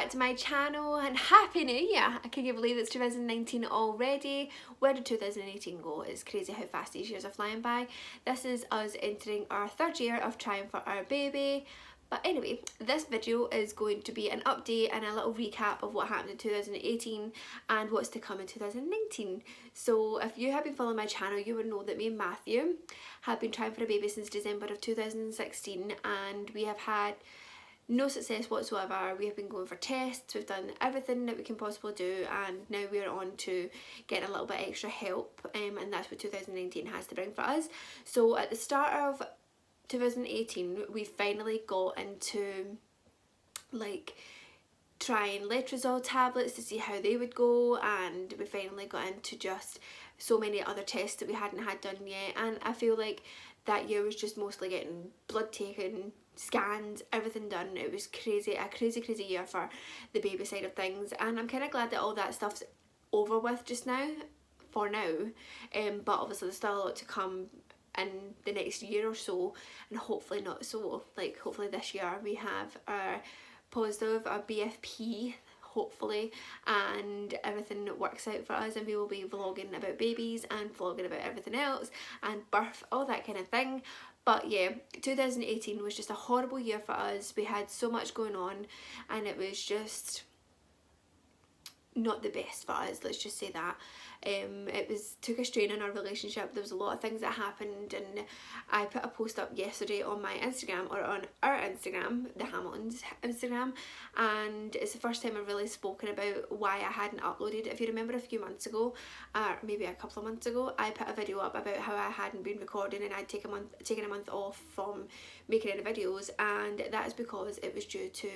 back to my channel and Happy New Year! I can't believe it's 2019 already. Where did 2018 go? It's crazy how fast these years are flying by. This is us entering our third year of trying for our baby. But anyway, this video is going to be an update and a little recap of what happened in 2018 and what's to come in 2019. So if you have been following my channel, you would know that me and Matthew have been trying for a baby since December of 2016, and we have had no success whatsoever. We have been going for tests, we've done everything that we can possibly do, and now we're on to getting a little bit extra help, and that's what 2019 has to bring for us. So at the start of 2018 we finally got into like trying letrozole tablets to see how they would go, and we finally got into just so many other tests that we hadn't had done yet, and I feel like that year was just mostly getting blood taken, scans, everything done. It was crazy, a crazy year for the baby side of things, and I'm kind of glad that all that stuff's over with just now, for now, but obviously there's still a lot to come in the next year or so, and hopefully not so, like hopefully this year we have our positive, our BFP, hopefully, and everything works out for us, and we will be vlogging about babies and vlogging about everything else and birth, all that kind of thing. But yeah, 2018 was just a horrible year for us. We had so much going on and it was just not the best for us, let's just say that. It took a strain on our relationship. There was a lot of things that happened, and I put a post up yesterday on my Instagram, or on our Instagram, the Hamilton's Instagram, and it's the first time I've really spoken about why I hadn't uploaded. If you remember a few months ago, or maybe a couple of months ago, I put a video up about how I hadn't been recording and I'd taken a month off from making any videos, and that is because it was due to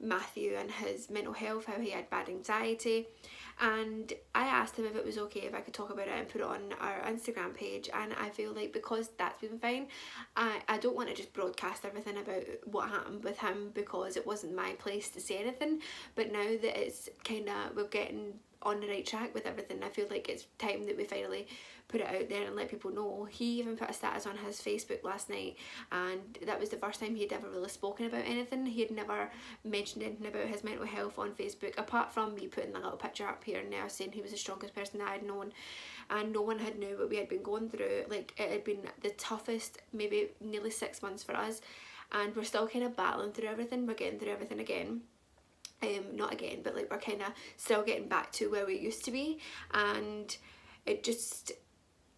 Matthew and his mental health, how he had bad anxiety. And I asked him if it was okay if I could talk about it and put it on our Instagram page, and I feel like because that's been fine, I don't want to just broadcast everything about what happened with him, because it wasn't my place to say anything. But now that it's kind of, we're getting on the right track with everything, I feel like it's time that we finally put it out there and let people know. He even put a status on his Facebook last night, and that was the first time he'd ever really spoken about anything. He had never mentioned anything about his mental health on Facebook, apart from me putting a little picture up here and there saying he was the strongest person that I'd known, and no one had knew what we had been going through. Like, it had been the toughest, maybe nearly 6 months for us, and we're still kind of battling through everything. We're getting through everything again. Not again, but like we're kind of still getting back to where we used to be, and it just,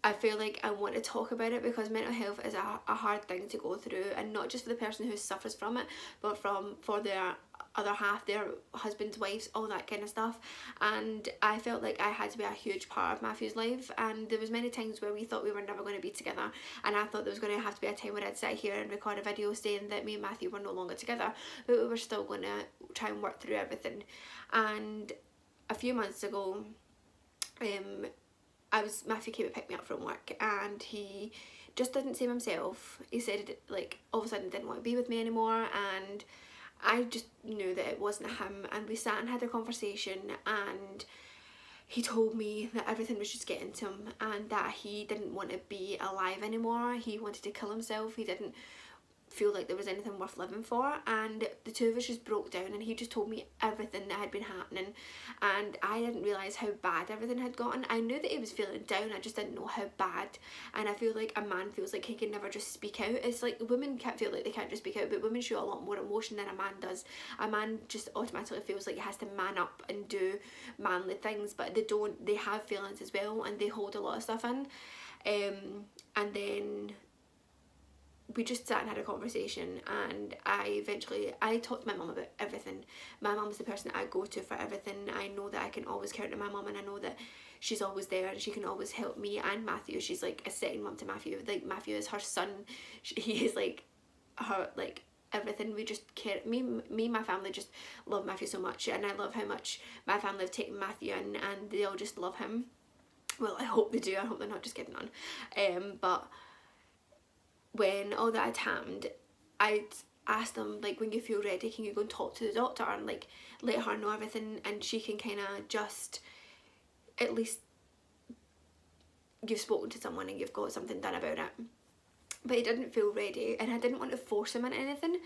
I feel like I want to talk about it because mental health is a hard thing to go through, and not just for the person who suffers from it, but for their other half, their husbands, wives, all that kind of stuff. And I felt like I had to be a huge part of Matthew's life, and there was many times where we thought we were never going to be together, and I thought there was going to have to be a time where I'd sit here and record a video saying that me and Matthew were no longer together, but we were still going to try and work through everything. And a few months ago, Matthew came to pick me up from work, and he just didn't seem himself. He said, like, all of a sudden didn't want to be with me anymore, and I just knew that it wasn't him. And we sat and had a conversation, and he told me that everything was just getting to him, and that he didn't want to be alive anymore. He wanted to kill himself. He didn't feel like there was anything worth living for, and the two of us just broke down, and he just told me everything that had been happening, and I didn't realise how bad everything had gotten. I knew that he was feeling down, I just didn't know how bad. And I feel like a man feels like he can never just speak out. It's like women can't feel like they can't just speak out, but women show a lot more emotion than a man does. A man just automatically feels like he has to man up and do manly things, but they don't. They have feelings as well, and they hold a lot of stuff in. And then we just sat and had a conversation, and I talked to my mum about everything. My mum's the person that I go to for everything. I know that I can always count on my mum, and I know that she's always there and she can always help me and Matthew. She's like a second mum to Matthew. Like, Matthew is her son. He is like her, like everything. We just care. Me and my family just love Matthew so much, and I love how much my family have taken Matthew in, and they all just love him. Well, I hope they do. I hope they're not just getting on. But when all that had happened, I'd asked them, like, when you feel ready, can you go and talk to the doctor and like let her know everything, and she can kind of just, at least you've spoken to someone and you've got something done about it. But he didn't feel ready, and I didn't want to force him into anything.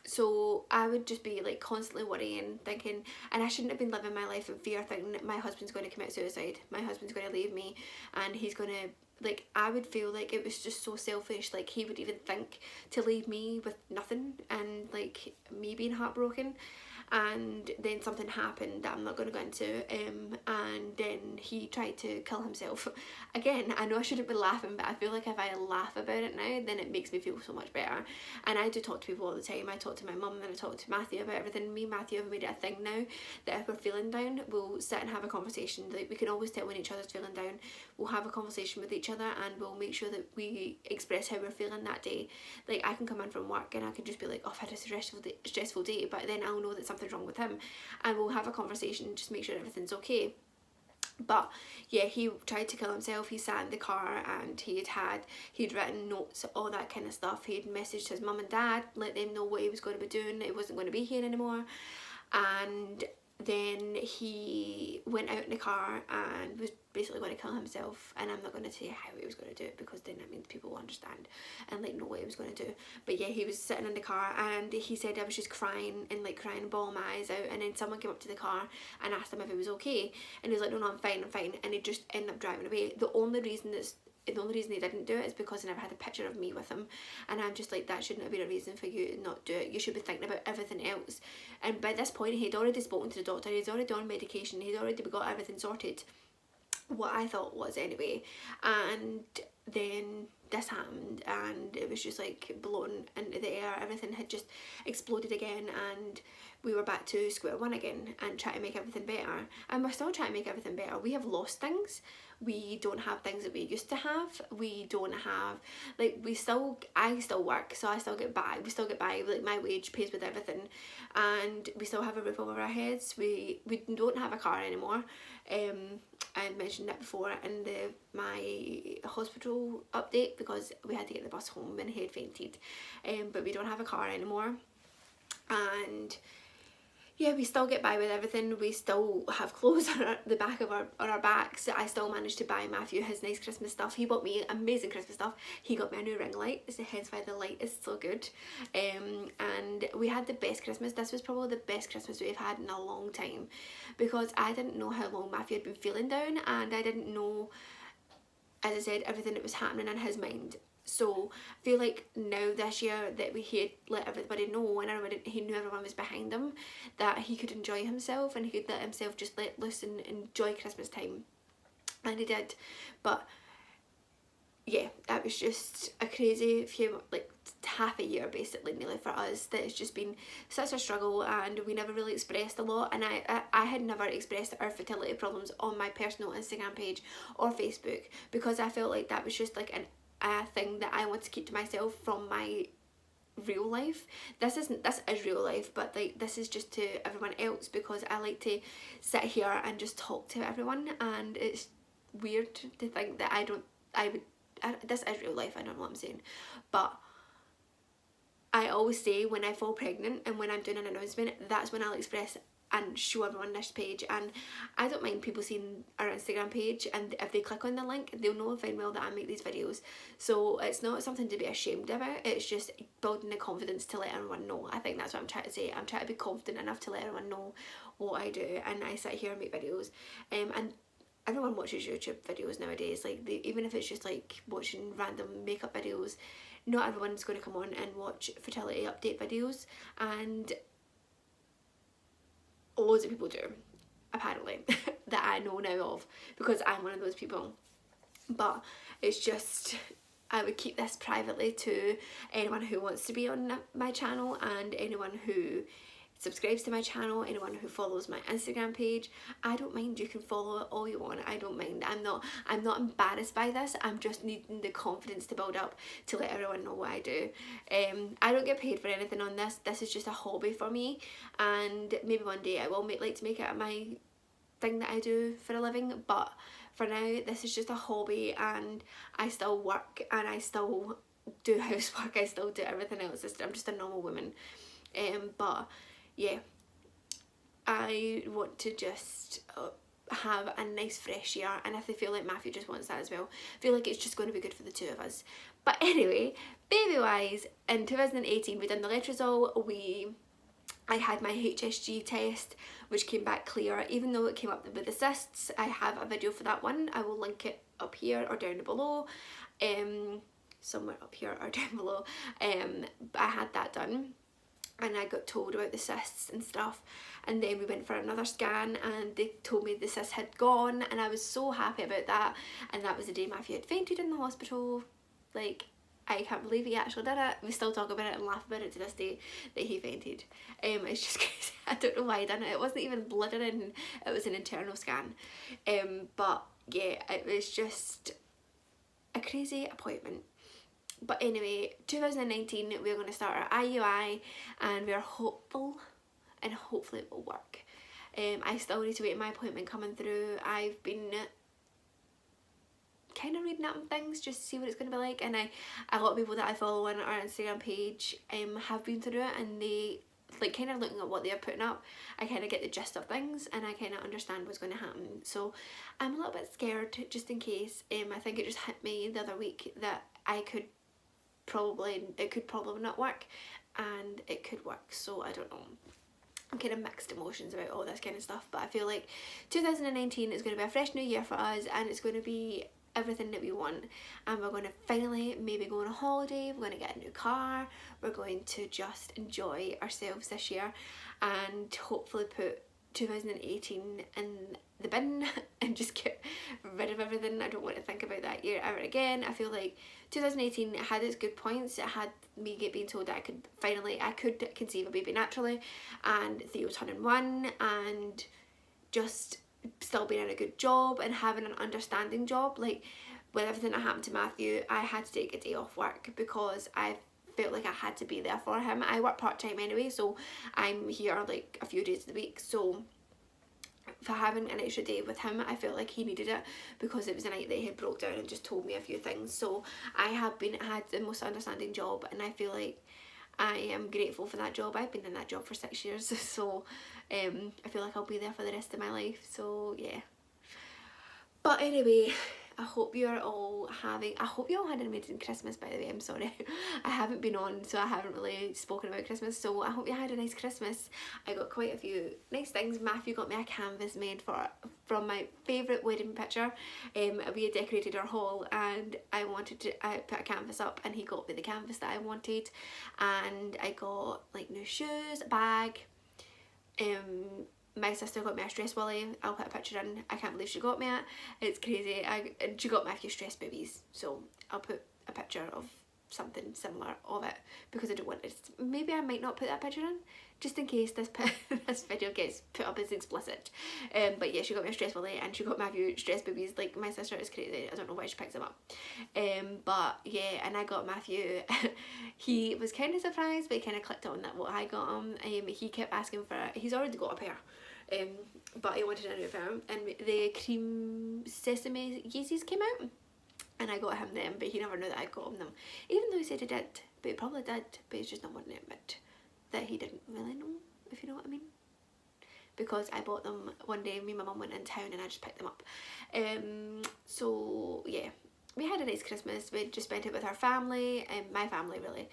So I would just be like constantly worrying, thinking, and I shouldn't have been living my life in fear, thinking that my husband's going to commit suicide, my husband's going to leave me, and he's going to, like, I would feel like it was just so selfish, like he would even think to leave me with nothing, and like me being heartbroken. And then something happened that I'm not going to go into, and then he tried to kill himself. Again, I know I shouldn't be laughing, but I feel like if I laugh about it now, then it makes me feel so much better. And I do talk to people all the time. I talk to my mum and I talk to Matthew about everything. Me and Matthew have made it a thing now that if we're feeling down, we'll sit and have a conversation. Like, we can always tell when each other's feeling down. We'll have a conversation with each other and we'll make sure that we express how we're feeling that day. Like, I can come in from work and I can just be like, oh, I've had a stressful day, but then I'll know that something's wrong with him, and we'll have a conversation, just make sure everything's okay. But yeah, he tried to kill himself. He sat in the car and he'd written notes, all that kind of stuff. He'd messaged his mum and dad, let them know what he was going to be doing, it wasn't going to be here anymore. And then he went out in the car and was basically going to kill himself, and I'm not going to say how he was going to do it, because then that means people will understand and like know what he was going to do. But yeah, he was sitting in the car and he said I was just crying and like crying, bawling my eyes out, and then someone came up to the car and asked him if he was okay, and he was like, no, I'm fine, and he just ended up driving away. The only reason he didn't do it is because I never had a picture of me with him, and I'm just like, that shouldn't have been a reason for you to not do it. You should be thinking about everything else. And by this point he'd already spoken to the doctor, he's already on medication, he'd already got everything sorted, what I thought was anyway. And then this happened and it was just like blown into the air. Everything had just exploded again, and we were back to square one again and trying to make everything better. And we're still trying to make everything better. We have lost things. We don't have things that we used to have. We don't have, like, I still work, so I still get by. We still get by, like, my wage pays with everything, and we still have a roof over our heads. We don't have a car anymore. I mentioned that before in my hospital update, because we had to get the bus home when he had fainted. But we don't have a car anymore, and yeah, we still get by with everything. We still have clothes on the back of our backs. I still managed to buy Matthew his nice Christmas stuff. He bought me amazing Christmas stuff. He got me a new ring light, so hence why the light is so good. And we had the best Christmas. This was probably the best Christmas we've had in a long time, because I didn't know how long Matthew had been feeling down, and I didn't know, as I said, everything that was happening in his mind. So I feel like now this year that he had let everybody know, and he knew everyone was behind him, that he could enjoy himself and he could let himself just let loose and enjoy Christmas time. And he did. But yeah, it was just a crazy few, like half a year basically nearly for us, that it's just been such a struggle, and we never really expressed a lot. And I had never expressed our fertility problems on my personal Instagram page or Facebook, because I felt like that was just like a thing that I want to keep to myself from my real life. This is real life, but like this is just to everyone else, because I like to sit here and just talk to everyone, and it's weird to think that this is real life, I don't know what I'm saying. But I always say when I fall pregnant and when I'm doing an announcement, that's when I'll express and show everyone this page. And I don't mind people seeing our Instagram page, and if they click on the link, they'll know fine well that I make these videos. So it's not something to be ashamed about, it's just building the confidence to let everyone know. I think that's what I'm trying to say. I'm trying to be confident enough to let everyone know what I do, and I sit here and make videos. And everyone watches YouTube videos nowadays, like even if it's just like watching random makeup videos, not everyone's going to come on and watch fertility update videos, and loads of people do, apparently, that I know now of, because I'm one of those people. But it's just, I would keep this privately to anyone who wants to be on my channel, and anyone who subscribes to my channel, anyone who follows my Instagram page. I don't mind, you can follow it all you want, I don't mind. I'm not embarrassed by this, I'm just needing the confidence to build up to let everyone know what I do. I don't get paid for anything on this is just a hobby for me, and maybe one day I will like to make it my thing that I do for a living, but for now this is just a hobby, and I still work and I still do housework, I still do everything else. I'm just a normal woman. But yeah, I want to just have a nice fresh year, and if I feel like Matthew just wants that as well, I feel like it's just going to be good for the two of us. But anyway, baby wise, in 2018 we done the letrozole. I had my HSG test, which came back clear, even though it came up with the cysts. I have a video for that one. I will link it up here or down below, somewhere up here or down below. I had that done, and I got told about the cysts and stuff, and then we went for another scan and they told me the cyst had gone, and I was so happy about that. And that was the day Matthew had fainted in the hospital. Like, I can't believe he actually did it. We still talk about it and laugh about it to this day, that he fainted. It's just crazy. I don't know why he done it. It wasn't even blood in, it was an internal scan. But yeah, it was just a crazy appointment. But anyway, 2019 we're going to start our IUI, and we're hopeful, and hopefully it will work. I still need to wait my appointment coming through. I've been kind of reading up on things just to see what it's going to be like, and a lot of people that I follow on our Instagram page have been through it, and they, like, kind of looking at what they're putting up, I kind of get the gist of things and I kind of understand what's going to happen. So I'm a little bit scared just in case. I think it just hit me the other week that it could probably not work, and it could work, so I don't know. I'm kind of mixed emotions about all this kind of stuff, but I feel like 2019 is going to be a fresh new year for us, and it's going to be everything that we want, and we're going to finally maybe go on a holiday, we're going to get a new car, we're going to just enjoy ourselves this year, and hopefully put 2018 in the bin and just get rid of everything. I don't want to think about that year ever again. I feel like 2018 had its good points. It had me being told that I could conceive a baby naturally, and Theo turning 1, and just still being in a good job and having an understanding job. Like, with everything that happened to Matthew, I had to take a day off work because I felt like I had to be there for him. I work part-time anyway, so I'm here like a few days of the week, so for having an extra day with him, I felt like he needed it, because it was a night that he had broke down and just told me a few things. So I had the most understanding job, and I feel like I am grateful for that job. I've been in that job for 6 years, so I feel like I'll be there for the rest of my life, so yeah. But anyway, I hope you all had an amazing Christmas, by the way. I'm sorry, I haven't been on, so I haven't really spoken about Christmas, so I hope you had a nice Christmas. I got quite a few nice things. Matthew got me a canvas made from my favourite wedding picture. We had decorated our hall, and I put a canvas up, and he got me the canvas that I wanted, and I got like new shoes, a bag. My sister got me a stress willy. I'll put a picture in. I can't believe she got me it. It's crazy. And she got me a few stress boobies, so I'll put a picture of something similar of it, because I don't want it. Maybe I might not put that picture in, just in case this video gets put up as explicit. But yeah, she got me a stress willy, and she got Matthew stress boobies. Like, my sister is crazy. I don't know why she picks them up. But yeah, and I got Matthew. He was kind of surprised, but he kind of clicked on that what I got him. He kept asking for it. He's already got a pair. But he wanted a new pair, and the cream sesame Yeezys came out, and I got him them, but he never knew that I got him them, even though he said he did, but he probably did, but he's just not wanting to admit that he didn't really know, if you know what I mean, because I bought them one day. Me and my mum went in town, and I just picked them up. So yeah, we had a nice Christmas. We just spent it with our family, and my family really.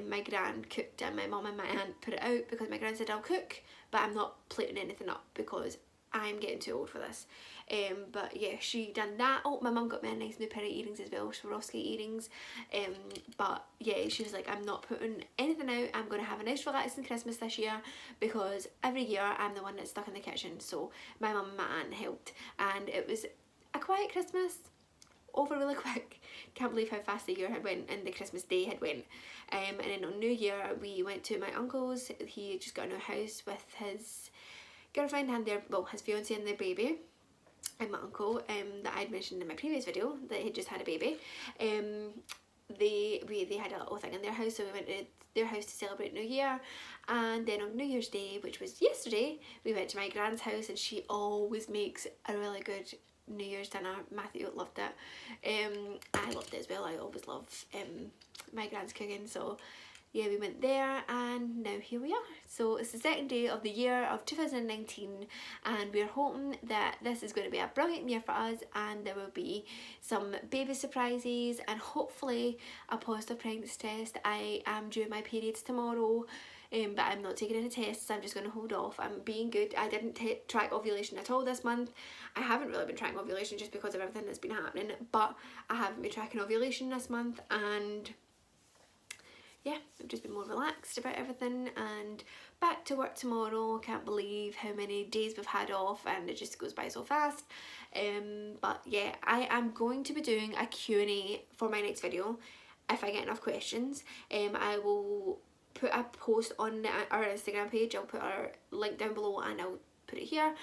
My gran cooked, and my mum and my aunt put it out, because my gran said I'll cook, but I'm not plating anything up because I'm getting too old for this. But yeah, she done that. Oh, my mum got me a nice new pair of earrings as well, Swarovski earrings. But yeah, she was like, I'm not putting anything out. I'm going to have a nice relaxing Christmas this year, because every year I'm the one that's stuck in the kitchen. So my mum and my aunt helped, and it was a quiet Christmas, over really quick. Can't believe how fast the year had went, and the Christmas day had went. And then on New Year we went to my uncle's. He just got a new house with his girlfriend and his fiance and their baby, and my uncle that I'd mentioned in my previous video that he just had a baby. They had a little thing in their house, so we went to their house to celebrate New Year. And then on New Year's Day, which was yesterday, we went to my grand's house, and she always makes a really good New Year's dinner. Matthew loved it. I loved it as well. I always love my grand's cooking, so yeah, we went there and now here we are. So it's the second day of the year of 2019 and we're hoping that this is going to be a brilliant year for us and there will be some baby surprises and hopefully a positive pregnancy test. I am due my periods tomorrow. But I'm not taking any tests, I'm just going to hold off. I'm being good. I didn't track ovulation at all this month. I haven't really been tracking ovulation just because of everything that's been happening, but I haven't been tracking ovulation this month and yeah, I've just been more relaxed about everything and back to work tomorrow. Can't believe how many days we've had off and it just goes by so fast. But yeah, I am going to be doing a Q&A for my next video if I get enough questions. I will put a post on our Instagram page. I'll put our link down below and I'll put it here.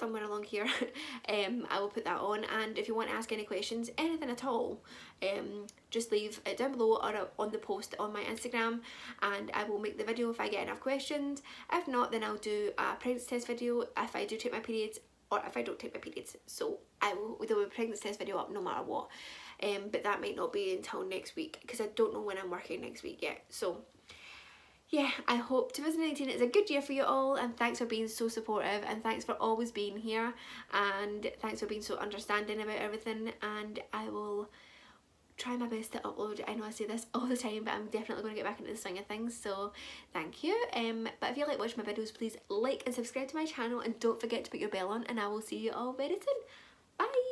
Somewhere along here. I will put that on, and if you want to ask any questions, anything at all, just leave it down below or on the post on my Instagram and I will make the video if I get enough questions. If not, then I'll do a pregnancy test video if I do take my periods or if I don't take my periods. So there will be a pregnancy test video up no matter what. But that might not be until next week because I don't know when I'm working next week yet. So yeah, I hope 2019 is a good year for you all and thanks for being so supportive and thanks for always being here and thanks for being so understanding about everything, and I will try my best to upload. I know I say this all the time, but I'm definitely going to get back into the swing of things, so thank you. But if you like watching my videos, please like and subscribe to my channel and don't forget to put your bell on and I will see you all very soon. Bye!